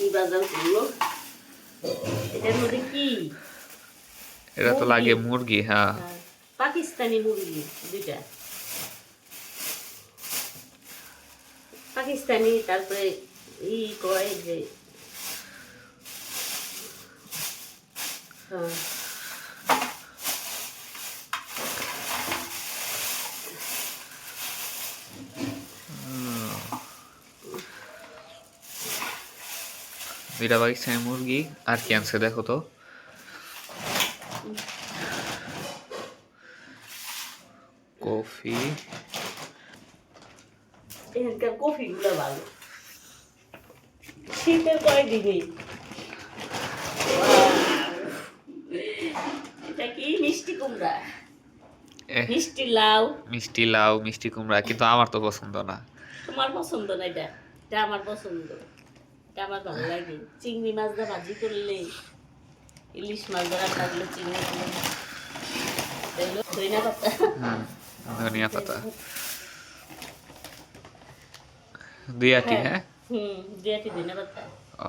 চিংড়ি বাজার করলো। এটার মধ্যে কি? এটা তো লাগে মুরগি। হ্যাঁ, পাকিস্তানি মুরগি দুইটা, পাকিস্তানি। তারপরে কয় যে দুইটা পাকিস্তানি মুরগি। আর কি আনছে দেখো তো। কফি। এখানকার কফি গুলো ভালো, শীতের কয়েকদিনই। এটা কি মিষ্টি কুমড়া, মিষ্টি লাউ। মিষ্টি লাউ, মিষ্টি কুমড়া, কিন্তু আমার তো পছন্দ না। তোমার পছন্দ না? এটা এটা আমার পছন্দ, এটা আমার ভালো লাগে। চিংড়ি মাছ দা ভাজি করলে, ইলিশ মাছ দা রান্না করলে, চিংড়ি ধনিয়া পাতা, ধনিয়া পাতা দুই আটি। হ্যাঁ, দুই আটি ধনিয়া পাতা। ও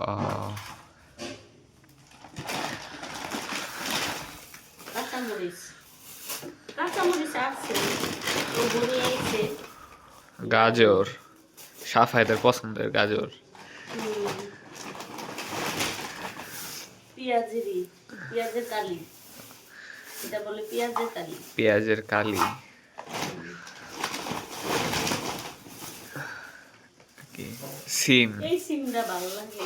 কাঁচামরিচ, কাঁচামরিচ আছে, বড়ি আছে। গাজর, সাফায়েতের পছন্দের গাজর। পেঁয়াজের কালি, এটা বলে পেঁয়াজের কালি। পেঁয়াজের কালি। সিম। এই সিমটা ভালো লাগে,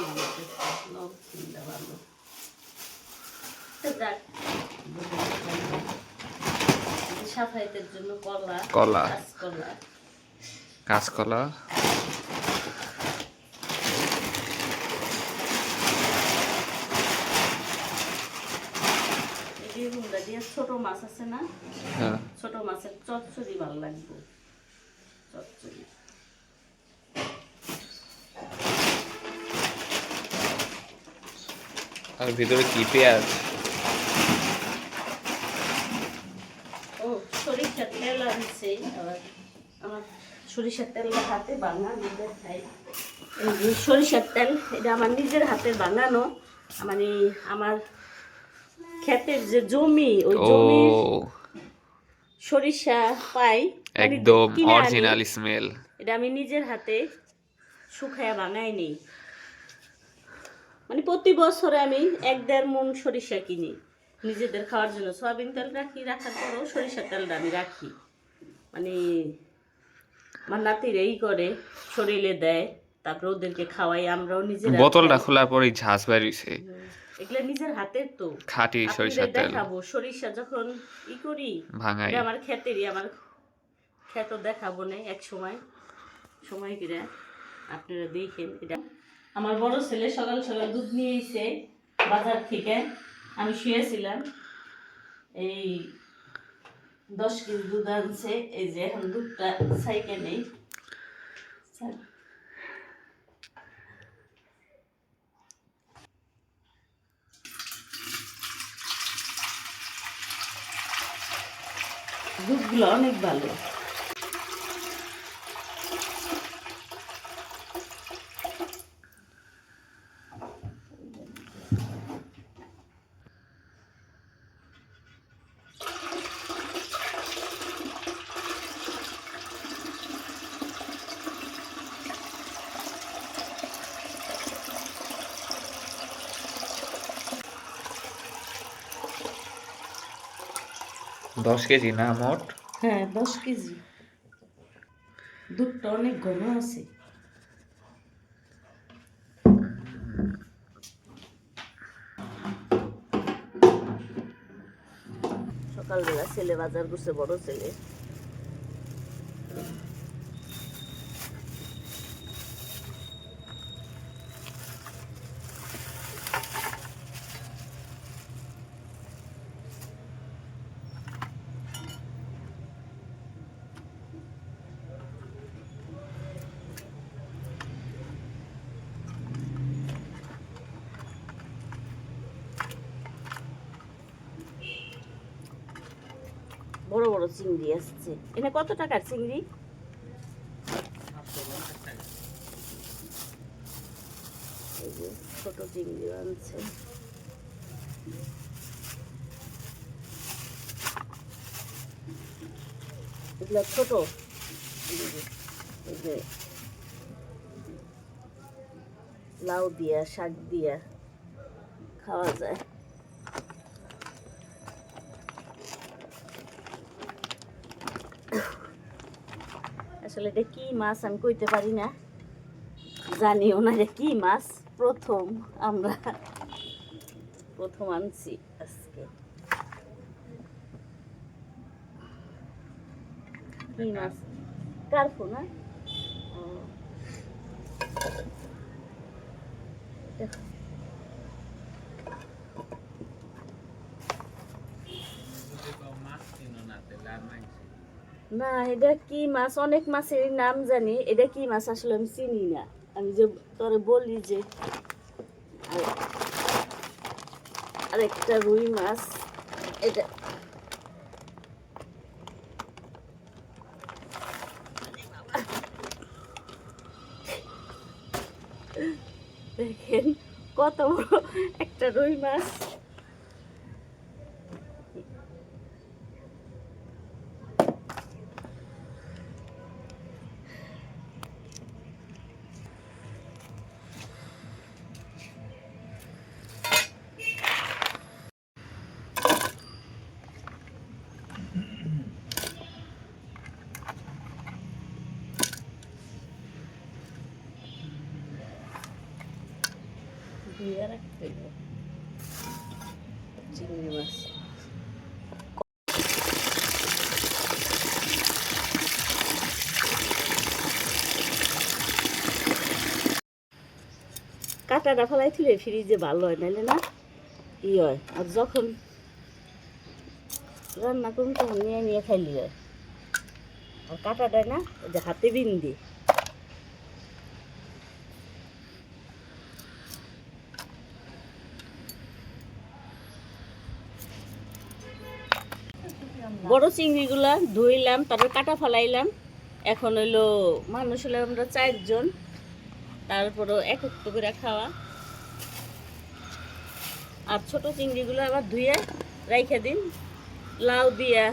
সিমটা ভালো। সাফায়েতের জন্য কলা, কলা, কাঁচকলা, কাঁচকলা। ছোট মাছ আছে না, হ্যাঁ, ছোট মাছের চচ্চড়ি ভালো লাগবে। চচ্চড়ি আর ভিতরে কি পেঁয়াজ? ও সরিষার তেল আনছে আবার। আমার সরিষার তেল হাতে বানানো, নিজের খাই। এই যে সরিষার তেল, এটা আমার নিজের হাতের বানানো। মানে আমার ক্ষেতের যে জমি, ওই জমির সরিষা পাই, একদম অরিজিনাল স্মেল। এটা আমি নিজের হাতে শুকায়া বানাই নি। মানে প্রতি বছরে আমি 1-1.5 মণ সরিষা কিনি নিজেদের খাওয়ার জন্য। সয়াবিন তেল রাখি, রাখার পরেও সরিষার তেলটা আমি রাখি। মানে আমার নাতিরা করে শরীরে দেয়, তারপরে ওদেরকে খাওয়াই, আমরাও নিজেরা। বোতলটা খোলার পরেই ঝাঁজ বেরিয়েছে। এগুলা নিজের হাতের তো, খাঁটি সরিষার তেল। দেখাবো সরিষা যখন করি ভাঙাই, আমার ক্ষেতেরই, আমার ক্ষেত দেখাবো না এক সময়, সময় কিরা আপনারা দেখেন। এটা আমার বড় ছেলে সকাল সকাল দুধ নিয়ে এসে বাজার থেকে, আমি শুয়েছিলাম। এই 10 কেজি দুধ আনছে। এই যে এখন দুধটা সাইকে নেই। দুধগুলো অনেক ভালো। 10 কেজি না মোট? হ্যাঁ 10 কেজি। দুধটা অনেক ঘন আছে। সকালবেলা ছেলে বাজার করছে, বড় ছেলে। বড় বড় চিংড়ি আসছে। এনে কত টাকার চিংড়ি? এই যে ছোট চিংড়ি আনছে। এগুলো ছোট, এই যে লাউ দিয়া শাক দিয়া খাওয়া যায়। আসলে এটা কি মাছ আমি কইতে পারি না, জানিও না যে কি মাছ। আমরা প্রথম আনছি আজকে। কি মাছ? কার্পু না? ও, দেখো। না, এটা কি মাছ? অনেক মাছের নাম জানি, এটা কি মাছ আসলে আমি চিনি না। আমি যে তোরে বলি যে আরেকটা রুই মাছ, এটা দেখেন কত বড় একটা রুই মাছ। ধুয়ে রাখতে হবে চিংড়ি মাছ। কাঁটাটা ফেলাই থুলে ফ্রিজে ভালো হয়, নাইলে না ই হয়। আর যখন রান্না করুন তখন নিয়ে নিয়ে খাইলি হয়। আর কাঁটাটা না ওই যে হাতে বিন্দি। বড় চিংড়িগুলা ধুইলাম, তারপর কাটা ফেলাইলাম। এখন হইলো মানুষ হলো আমরা 4 জন, তারপরও এক একটু করে খাওয়া। আর ছোট চিংড়িগুলো আবার ধুয়ে রাইখা দিন, লাউ দিয়া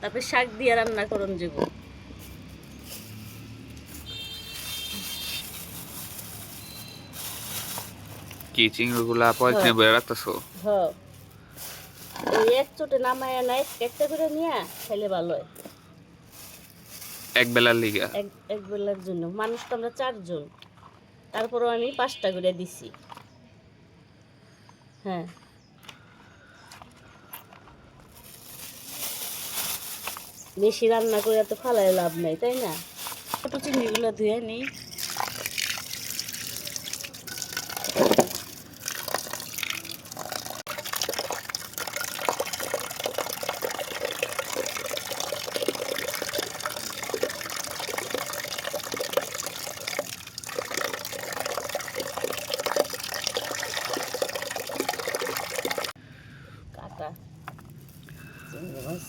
তারপর শাক দিয়া রান্না করুন যাব। কি চিংড়িগুলা পলিথিনে ভরে রাখতেছো? হ্যাঁ, এই এক চোটে নামায় নাই, একটা করে নিয়ে খাইলে ভালো হয়। এক বেলার লিগা? এক বেলার জন্য। মানুষ তো আমরা 4 জন, তারপরও আমি 5টা করে দিছি। হ্যাঁ, বেশি রান্না করে তো ফালায় লাভ নাই, তাই না? ছোট চিংড়িগুলো ধুয়ে নিই। কাটা চিংড়ি মাছ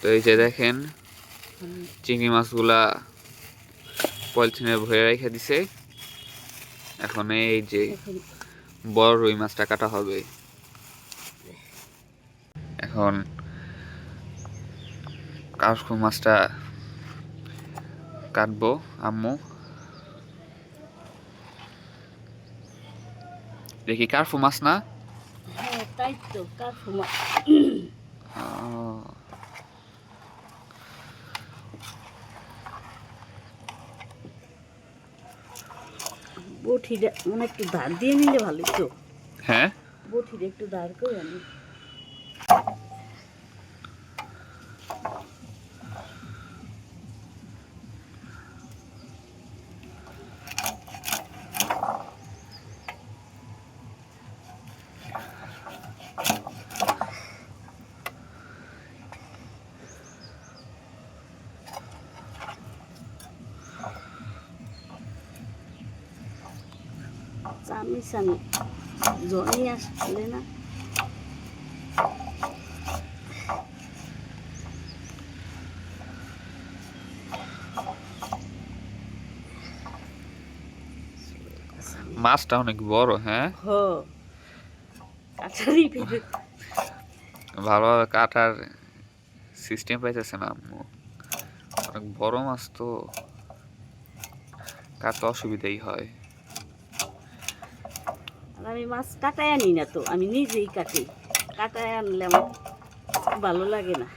তো এই যে দেখেন চিংড়ি মাছগুলা পলিথিনে ভরে রেখে দিছে। এখন এই যে বড় রুই মাছটা কাটা হবে। এখন কার্পু মাছটা কাটবো আম্মু। দেখি কার্পু মাছ না? হ্যাঁ, তাই তো কার্পু মাছ। আহ, বটিটা মানে একটু ধার দিয়ে নিলে ভালো তো। হ্যাঁ, বটিটা একটু ধার করে আনি। চামিচ আনি জনি আসলে না মাছটা অনেক বড়, হ্যাঁ হ কাটারি পেরে ভালোভাবে কাটার সিস্টেম পাইতেছে না আম্মু। অনেক বড় মাছ তো কাটতে অসুবিধাই হয়। আর আমি মাছ কাটায় আনি না তো, আমি নিজেই কাটি। কাটায় আনলে আমার ভালো লাগে না।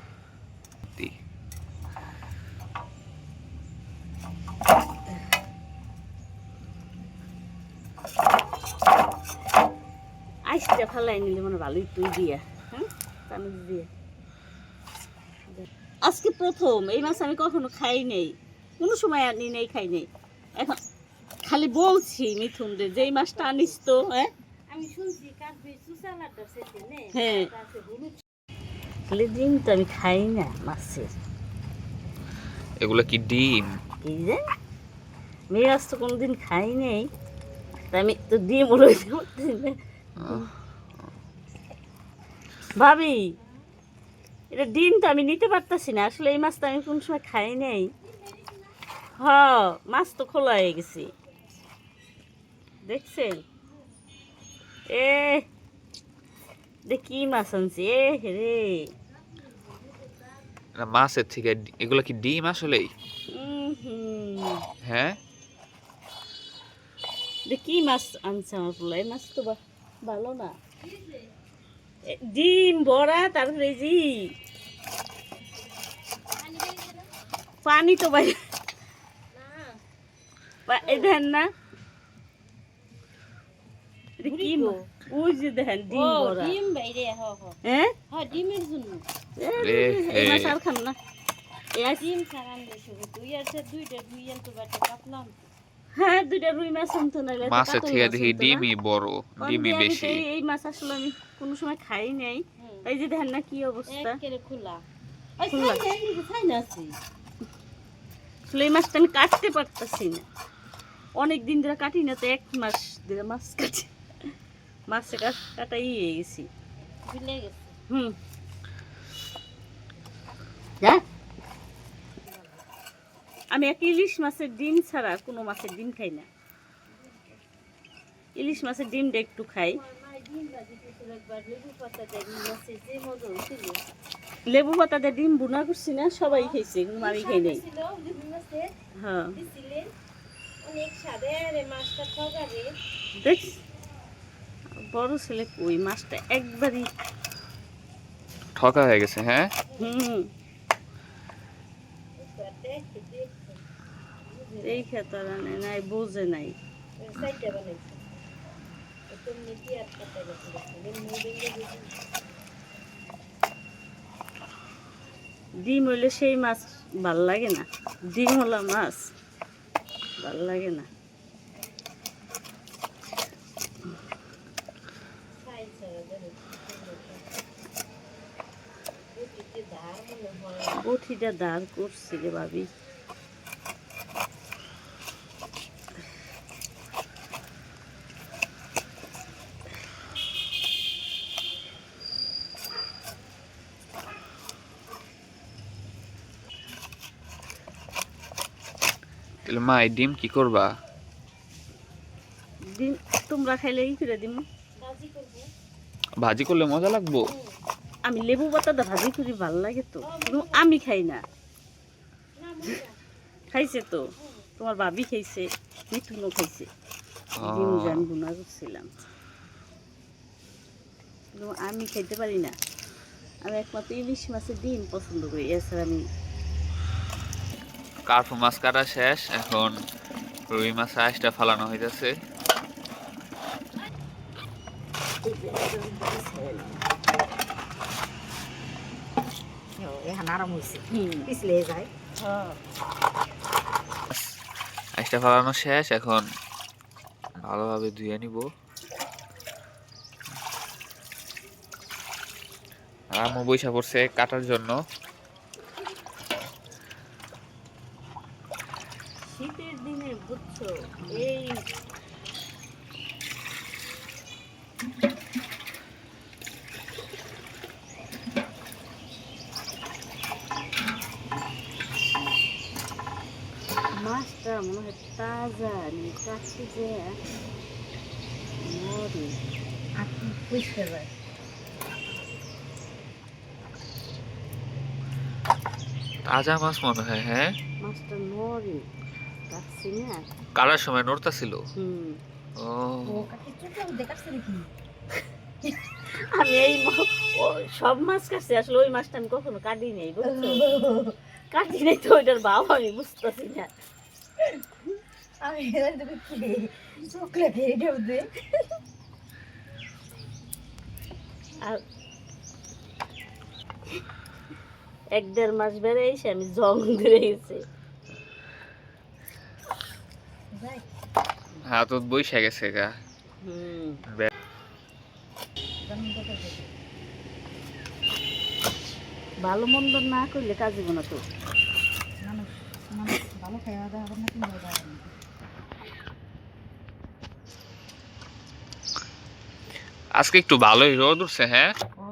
আইসটা ফেলাই নিলে মানে ভালোই তুই দিয়া, হ্যাঁ চামচ দিয়ে। আজকে প্রথম এই মাছ আমি কখনো খাই নাই, কোনো সময় আনি নাই, খাই নাই। এখন খালি বলছি মিথুন রে যে এই মাছটা আনিস তো, হ্যাঁ আমি শুনছি কাকবি সুসালাটা সেতে নে হ্যাঁ তাতে হলুদ খালি ডিম তো আমি খাই না মাছের। এগুলো কি ডিম? কি যে মেয়ে মাছ তো কোনোদিন খাই নাই, তা আমি তো ডিম রইতে পারতেছি না। ভাবি এটা ডিম তো আমি নিতে পারতাছি না, আসলে এই মাছটা আমি কোন সময় খাই নাই। হ মাছ তো খোলা হয়ে গেছে, দেখছেন? এ কি মাছ আনছি, এ রে মাছের থেকে এগুলো কি ডিম আসলেই? হ্যাঁ কি মাছ আনছে আমার পোলা, এই মাছ তো ভালো না। ডিম বড়া, তারপরে জি পানি তো বাইরে এই দেখেন না, এটা কি ওই যে দেখেন ডিম বড়া। ডিম বাইরে হ হ হ্যাঁ হ্যাঁ ডিমের জন্য এই মাছ আর খাম না। ডিম ছাড়ান দেশে তুই আর দুইটা দুই আন তো বাটা কাটলাম। হ্যাঁ দুইটা রুই মাছ আনতো না, মাছের থেকে দেখি ডিমই বড়, ডিমই বেশি। এই মাছ আসলে আমি কোনো সময় খাই নাই, এই যে দেখেন না কি অবস্থা একেবারে খোলা খোলা। খাই না আছে আসলে এই মাছটা আমি কাটতে পারতাছি না, অনেক দিন ধরে কাটি না, তো এক মাস ধরে মাছ কাটি, মাছে কাটাই হয়ে গেছি। ভুলে গেছে যা আমি এক ইলিশ মাছের ডিম ছাড়া কোনো মাছের ডিম খাই না। ইলিশ মাছের ডিমটা একটু খাই। লেবু পাতা দিয়ে ডিম বুনা করছি না, সবাই খাইছে কিন্তু আমি খাই নাই। হ্যাঁ দেখ বড় ছেলে কই মাছটা একবারই ঠকা হয়ে গেছে। হ্যাঁ এই খেতারা নাই বোঝে নাই। ডিম হইলে সেই মাছ ভাল লাগে না, ডিম হলা মাছ ভাল লাগে না। বটিটা দাঁড় করছি রে ভাবি। তাহলে মা এই ডিম কি করবা? ডিম তোমরা খাইলে ই করে দিম, ভাজি করলে মজা লাগবো। আমি লেবু পাতাটা ভাজি করি ভাল লাগে তো, কিন্তু আমি খাই না। খাইছে তো তোমার ভাবি খাইছে, মিঠুনও খাইছে, ডিম জান গুনা করছিলাম, কিন্তু আমি খাইতে পারি না। আমি একমাত্র ইলিশ মাছের ডিম পছন্দ করি, এছাড়া আমি। কার্পু মাছ কাটা শেষ, এখন রুই মাছ আইসটা ফালানো হইতেছে। আইসটা ফালানো শেষ, এখন ভালোভাবে ধুয়ে নিব। আম্মু বইসা পড়ছে কাটার জন্য। শীতের দিনে বুঝছো এই মাছটা মনে হয় তাজা নেই, কাটতে যে মরে। আপনি পরিষ্কার ভাই তাজা মাছ মনে হয়। হ্যাঁ, মাছটা নরে, কাটছি না। কাটার সময় নড়তা ছিল। হুম, ও, ও কাকে চোখে দেখাচ্ছে নাকি আমি ও সব মাছ কাটছি, আসলে ওই মাছটা আমি কখনো কাটি নেই, বুঝছো? কাটি নেই তো ওইটার ভাব আমি বুঝতেছি না। আমি চোখ লাগে এটা দে আর 1-1.5 মাস বেড়ে এসে আমি জং ধরে গেছে। যাই হাত বইসা গেছে গা। হুম, জানি কথা বলতে ভালো মন্দ না করলে কাজ দিব না তো। মানুষ মানুষ ভালো খাওয়া দাওয়া হবে না কিংবা যাবে না আজকে একটু ভালোই রোদ উঠছে। হ্যাঁ, ও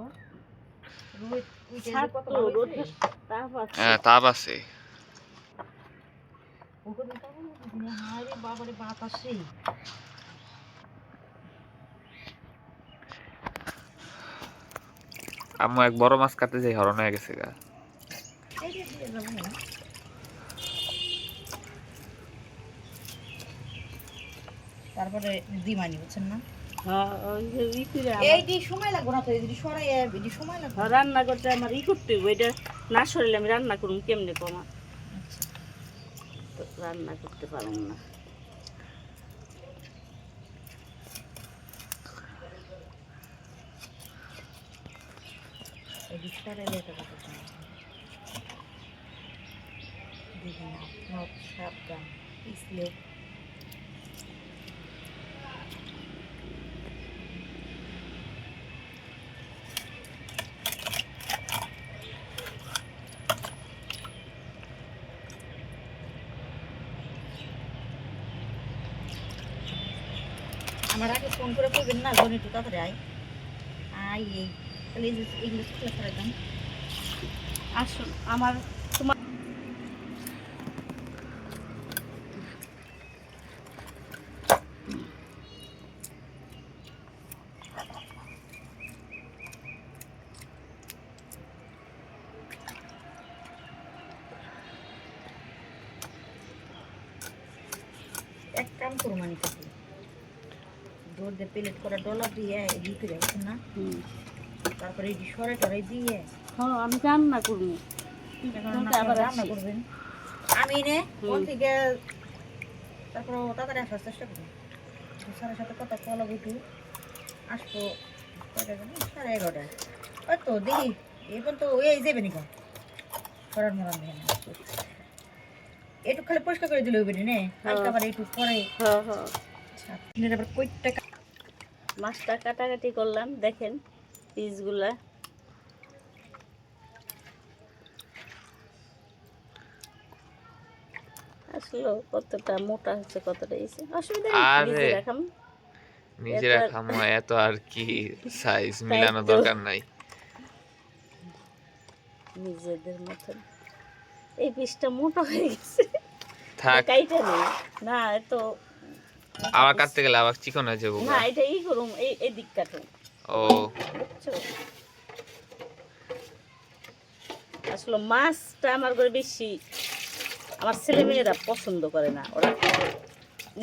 রোদ ওই যে ছাদ কত তো, ভালো রোদ হয়েছে তাপ আছে। হ্যাঁ, তাপ আছে। ওখানে তখন হারে বাবারে বাতাসে আম্মু এক বড় মাছ কাটতে যাই হরণ হয়ে গেছে গা। এইটা দিয়ে যাবো না তারপরে দিমানি বুঝছেন না হ্যাঁ, ওই যে এইটি সময় লাগবে না তো এইটি সরাই এইটি সময় লাগবে রান্না করতে আমার করতে হইব, এটা না সরলে আমি রান্না করুম কেমনে কমা, তো রান্না করতে পারুম না। এইটি সরাইলে এটা কথা দেখি না নখ সাবধান পিছলে আমার আগে ফোন করে করবেন না জন একটু তাড়াতাড়ি আয় এই তাহলে এই যে এইগুলো শুকলে ফেলে দেন আসুন আমার, তোমার এক কাম করো মানে কাছে ডোর দিয়ে প্লেট করা ডলা দিয়ে এগিয়ে করে বুঝছেন না তারপরে এই সরাই টরাই দিয়ে হ্যাঁ আমি রান্না করবো, এখন আবার রান্না আসি। করবেন আমি নে কোন থেকে তারপর তাড়াতাড়ি আসার চেষ্টা করবো স্যারের সাথে কথা বলা একটু আসবো কয়টা জানি 11:30 ওই তো দেখি এখন তো এই যাবে নাকি করার মরান দেখে না একটু খালি পরিষ্কার করে দিলে হইবে নে কালকে আবার একটু পরে হ্যাঁ হ্যাঁ, আবার কইটা মাছটা কাটাকাটি করলাম, দেখেন পিসগুলা। আসলে কতটা মোটা হচ্ছে কতটা ইসে, অসুবিধা নেই, আরে, নিজে রাখাম। নিজেরা এত আর- খামো, এত আর কি সাইজ তাই মিলানো তো। দরকার নাই। নিজেদের মতন। এই পিসটা মোটা হয়ে গেছে, থাক, কাইটা নেই না এত। আবার কাটতে গেলে আবার চিকন হয়ে যাবো না গা। এটা ই করুম, এই দিক কাটুম, ও, বুঝছো? আসলে মাছটা আমার করে বেশি আমার ছেলে মেয়েরা পছন্দ করে না, ওরা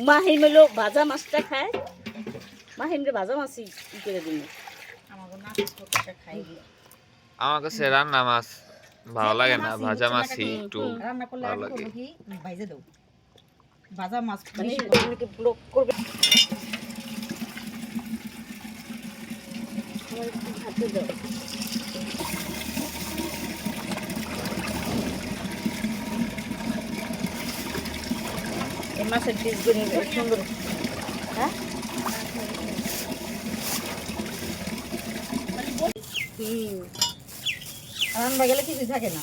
মাহিম হলো ভাজা মাছটা খায়, মাহিমরে ভাজা মাছই ই করে দিন। আমাকে নাচ করতে খাই আমার কাছে রান্না মাছ ভালো লাগে না, ভাজা মাছই একটু রান্না করলে ভালো আগে লাগে। করবো কি ভাইজে দাও ভাজা মাছ মানে বেশি করবো। অনেকে ব্লক করবে, আমার একটু হাতে দাও। এই মাছের পিসগুলো সুন্দর, হ্যাঁ রান্না গেলে কিছুই থাকে না